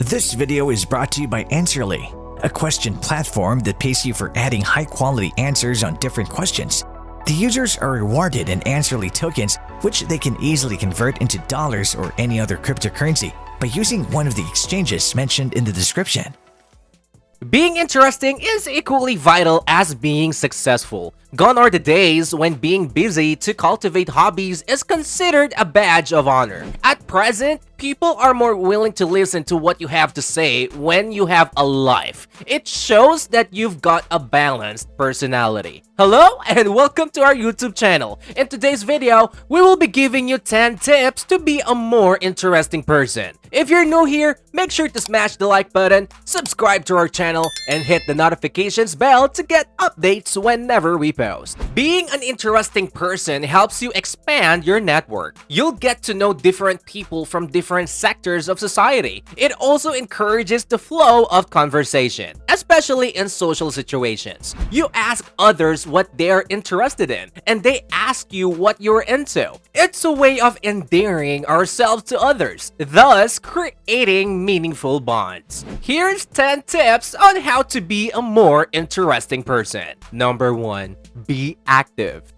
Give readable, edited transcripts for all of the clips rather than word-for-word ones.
This video is brought to you by Answerly, a question platform that pays you for adding high-quality answers on different questions. The users are rewarded in Answerly tokens, which they can easily convert into dollars or any other cryptocurrency by using one of the exchanges mentioned in the description. Being interesting is equally vital as being successful. Gone are the days when being busy to cultivate hobbies is considered a badge of honor. At present, people are more willing to listen to what you have to say when you have a life. It shows that you've got a balanced personality. Hello and welcome to our YouTube channel. In today's video, we will be giving you 10 tips to be a more interesting person. If you're new here, make sure to smash the like button, subscribe to our channel, and hit the notifications bell to get updates whenever we post. Being an interesting person helps you expand your network. You'll get to know different people from different sectors of society. It also encourages the flow of conversation, especially in social situations. You ask others what they're interested in, and they ask you what you're into. It's a way of endearing ourselves to others, thus creating meaningful bonds. Here's 10 tips on how to be a more interesting person. Number 1. Be active.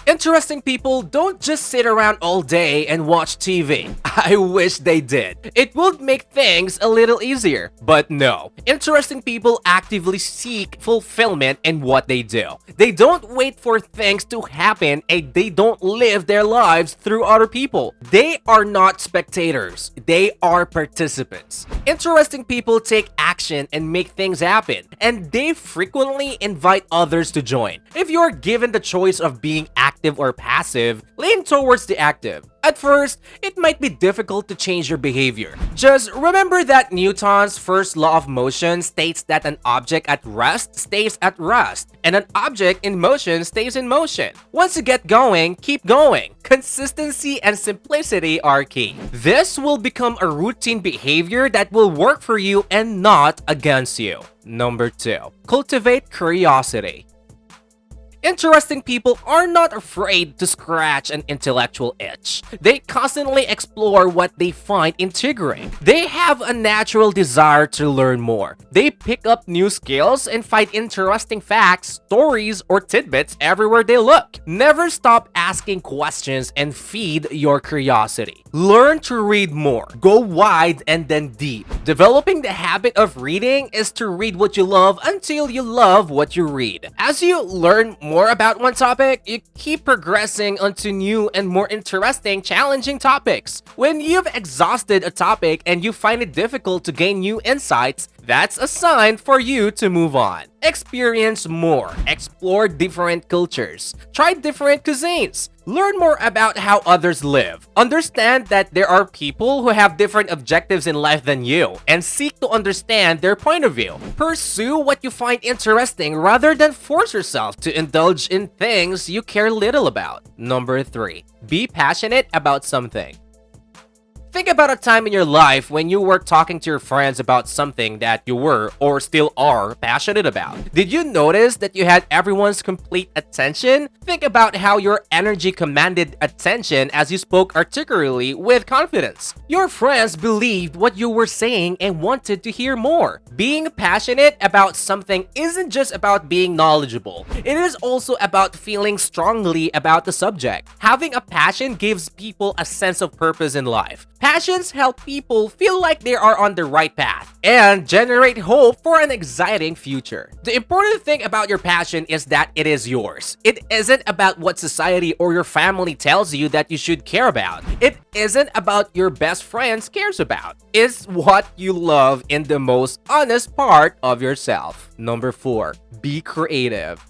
Interesting people don't just sit around all day and watch TV. I wish they did. It would make things a little easier. But no, interesting people actively seek fulfillment in what they do. They don't wait for things to happen and they don't live their lives through other people. They are not spectators. They are participants. Interesting people take action and make things happen, and they frequently invite others to join. If you're given the choice of being active or passive, lean towards the active. At first, it might be difficult to change your behavior. Just remember that Newton's first law of motion states that an object at rest stays at rest, and an object in motion stays in motion. Once you get going, keep going. Consistency and simplicity are key. This will become a routine behavior that will work for you and not against you. Number 2. Cultivate curiosity. Interesting people are not afraid to scratch an intellectual itch. They constantly explore what they find intriguing. They have a natural desire to learn more. They pick up new skills and find interesting facts, stories, or tidbits everywhere they look. Never stop asking questions and feed your curiosity. Learn to read more. Go wide and then deep. Developing the habit of reading is to read what you love until you love what you read. As you learn more about one topic, you keep progressing onto new and more interesting, challenging topics. When you've exhausted a topic and you find it difficult to gain new insights, that's a sign for you to move on. Experience more. Explore different cultures. Try different cuisines. Learn more about how others live. Understand that there are people who have different objectives in life than you, and seek to understand their point of view. Pursue what you find interesting rather than force yourself to indulge in things you care little about. Number 3. Be passionate about something. Think about a time in your life when you were talking to your friends about something that you were or still are passionate about. Did you notice that you had everyone's complete attention? Think about how your energy commanded attention as you spoke articulately with confidence. Your friends believed what you were saying and wanted to hear more. Being passionate about something isn't just about being knowledgeable. It is also about feeling strongly about the subject. Having a passion gives people a sense of purpose in life. Passions help people feel like they are on the right path and generate hope for an exciting future. The important thing about your passion is that it is yours. It isn't about what society or your family tells you that you should care about. It isn't about your best friends cares about. It's what you love in the most honest part of yourself. Number 4. Be creative.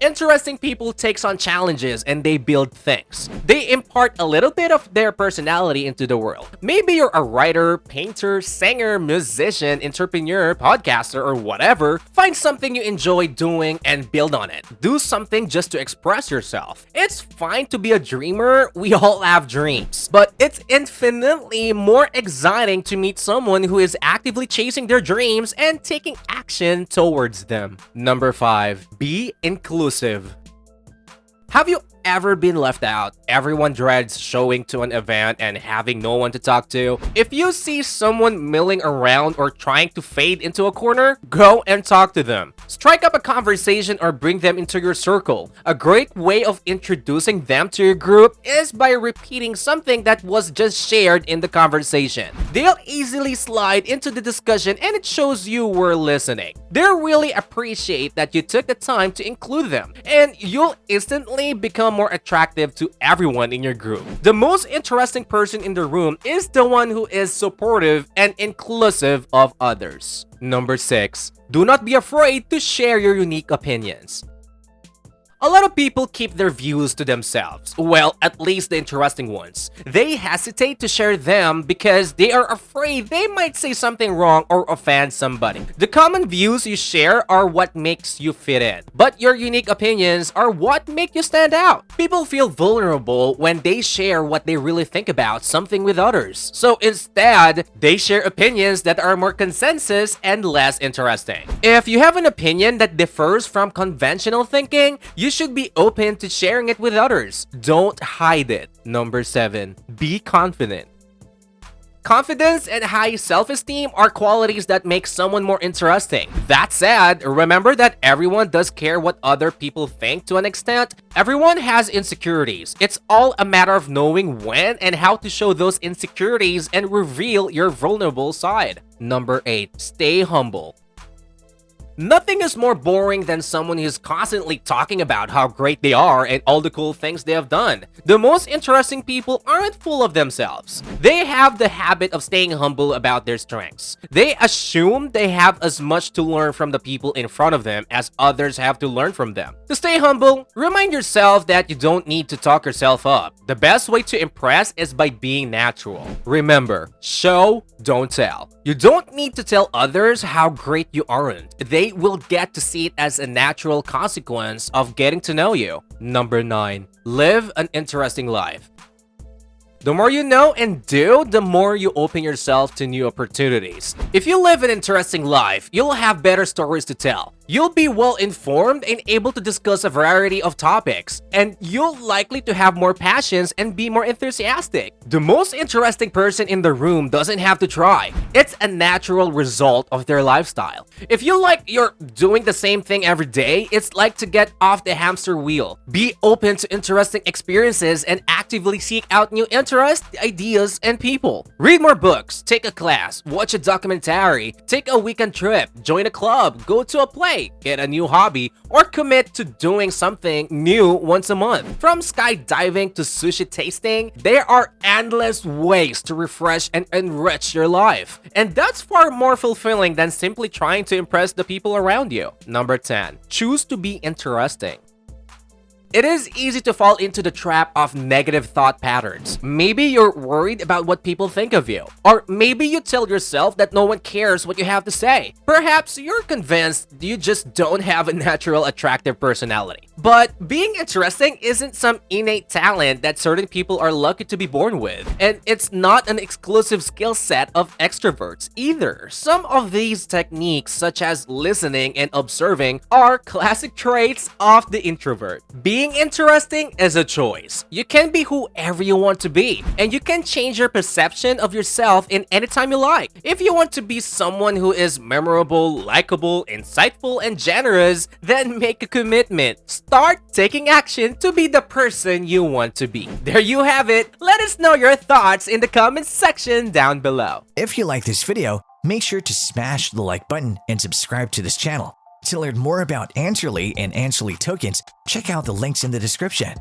Interesting people takes on challenges and they build things. They impart a little bit of their personality into the world. Maybe you're a writer, painter, singer, musician, entrepreneur, podcaster, or whatever. Find something you enjoy doing and build on it. Do something just to express yourself. It's fine to be a dreamer. We all have dreams. But it's infinitely more exciting to meet someone who is actively chasing their dreams and taking action towards them. Number 5. Be inclusive. Have you ever been left out? Everyone dreads showing to an event and having no one to talk to. If you see someone milling around or trying to fade into a corner, go and talk to them. Strike up a conversation or bring them into your circle. A great way of introducing them to your group is by repeating something that was just shared in the conversation. They'll easily slide into the discussion and it shows you were listening. They'll really appreciate that you took the time to include them, and you'll instantly become more attractive to everyone in your group. The most interesting person in the room is the one who is supportive and inclusive of others. Number 6. Do not be afraid to share your unique opinions. A lot of people keep their views to themselves. Well, at least the interesting ones. They hesitate to share them because they are afraid they might say something wrong or offend somebody. The common views you share are what makes you fit in, but your unique opinions are what make you stand out. People feel vulnerable when they share what they really think about something with others. So instead, they share opinions that are more consensus and less interesting. If you have an opinion that differs from conventional thinking, you should be open to sharing it with others. Don't hide it. Number 7. Be confident. Confidence and high self-esteem are qualities that make someone more interesting. That said, remember that everyone does care what other people think to an extent. Everyone has insecurities. It's all a matter of knowing when and how to show those insecurities and reveal your vulnerable side. Number 8. Stay humble. Nothing is more boring than someone who's constantly talking about how great they are and all the cool things they have done. The most interesting people aren't full of themselves. They have the habit of staying humble about their strengths. They assume they have as much to learn from the people in front of them as others have to learn from them. To stay humble, remind yourself that you don't need to talk yourself up. The best way to impress is by being natural. Remember, show, don't tell. You don't need to tell others how great you aren't. They will get to see it as a natural consequence of getting to know you. Number 9. Live an interesting life. The more you know and do, the more you open yourself to new opportunities. If you live an interesting life, you'll have better stories to tell. You'll be well informed and able to discuss a variety of topics, and you'll likely to have more passions and be more enthusiastic. The most interesting person in the room doesn't have to try. It's a natural result of their lifestyle. If you like you're doing the same thing every day, it's like to get off the hamster wheel. Be open to interesting experiences and actively seek out new interests, ideas, and people. Read more books, take a class, watch a documentary, take a weekend trip, join a club, go to a play, get a new hobby, or commit to doing something new once a month. From skydiving to sushi tasting, there are endless ways to refresh and enrich your life. And that's far more fulfilling than simply trying to impress the people around you. Number 10. Choose to be interesting. It is easy to fall into the trap of negative thought patterns. Maybe you're worried about what people think of you. Or maybe you tell yourself that no one cares what you have to say. Perhaps you're convinced you just don't have a natural attractive personality. But being interesting isn't some innate talent that certain people are lucky to be born with. And it's not an exclusive skill set of extroverts either. Some of these techniques, such as listening and observing, are classic traits of the introvert. Being interesting is a choice. You can be whoever you want to be, and you can change your perception of yourself in any time you like. If you want to be someone who is memorable, likable, insightful, and generous, then make a commitment. Start taking action to be the person you want to be. There you have it. Let us know your thoughts in the comments section down below. If you like this video, make sure to smash the like button and subscribe to this channel. To learn more about Answerly and Answerly tokens, check out the links in the description.